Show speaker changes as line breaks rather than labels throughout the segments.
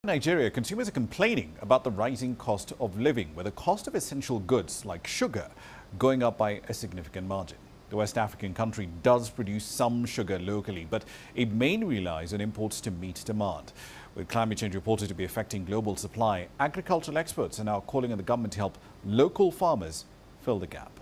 In Nigeria, consumers are complaining about the rising cost of living, with the cost of essential goods like sugar going up by a significant margin. The West African country does produce some sugar locally, but it mainly relies on imports to meet demand. With climate change reported to be affecting global supply, agricultural experts are now calling on the government to help local farmers fill the gap.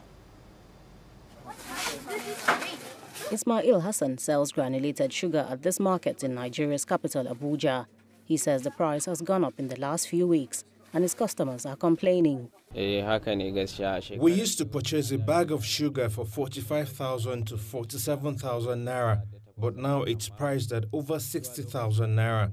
Ismail Hassan sells granulated sugar at this market in Nigeria's capital, Abuja. He says the price has gone up in the last few weeks and his customers are complaining.
We used to purchase a bag of sugar for 45,000 to 47,000 naira, but now it's priced at over 60,000 naira.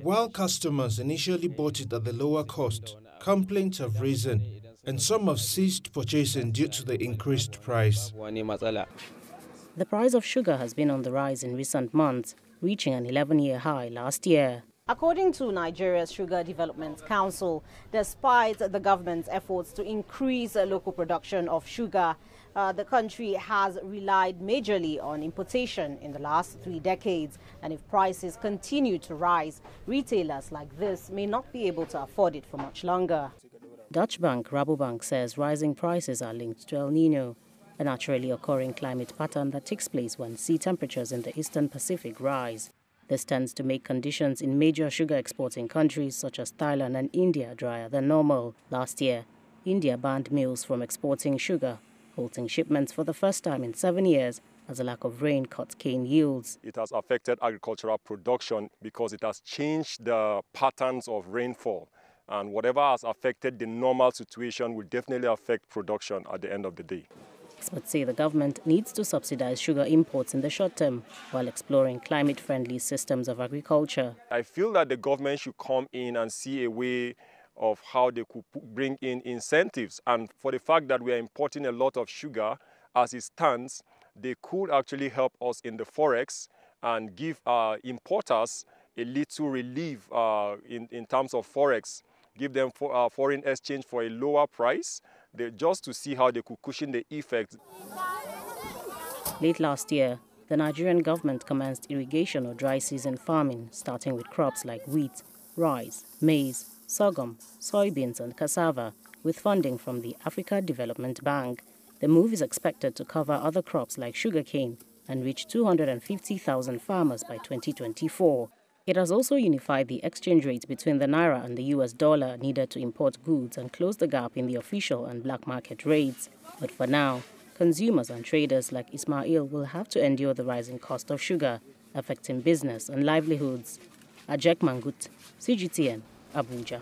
While customers initially bought it at the lower cost, complaints have risen and some have ceased purchasing due to the increased price.
The price of sugar has been on the rise in recent months, reaching an 11-year high last year. According to Nigeria's Sugar Development Council, despite the government's efforts to increase local production of sugar, the country has relied majorly on importation in the last 3 decades. And if prices continue to rise, retailers like this may not be able to afford it for much longer. Dutch bank Rabobank says rising prices are linked to El Nino, a naturally occurring climate pattern that takes place when sea temperatures in the eastern Pacific rise. This tends to make conditions in major sugar exporting countries such as Thailand and India drier than normal. Last year, India banned mills from exporting sugar, halting shipments for the first time in 7 years as a lack of rain cut cane yields.
It has affected agricultural production because it has changed the patterns of rainfall. And whatever has affected the normal situation will definitely affect production at the end of the day.
Experts say the government needs to subsidize sugar imports in the short term while exploring climate-friendly systems of agriculture.
I feel that the government should come in and see a way of how they could bring in incentives. And for the fact that we are importing a lot of sugar, as it stands, they could actually help us in the forex and give our importers a little relief in terms of forex, give them foreign exchange for a lower price, just to see how they could cushion the effect.
Late last year, the Nigerian government commenced irrigation or dry season farming, starting with crops like wheat, rice, maize, sorghum, soybeans and cassava, with funding from the Africa Development Bank. The move is expected to cover other crops like sugarcane and reach 250,000 farmers by 2024. It has also unified the exchange rate between the naira and the US dollar needed to import goods and close the gap in the official and black market rates. But for now, consumers and traders like Ismail will have to endure the rising cost of sugar, affecting business and livelihoods. Ajek Mangut, CGTN, Abuja.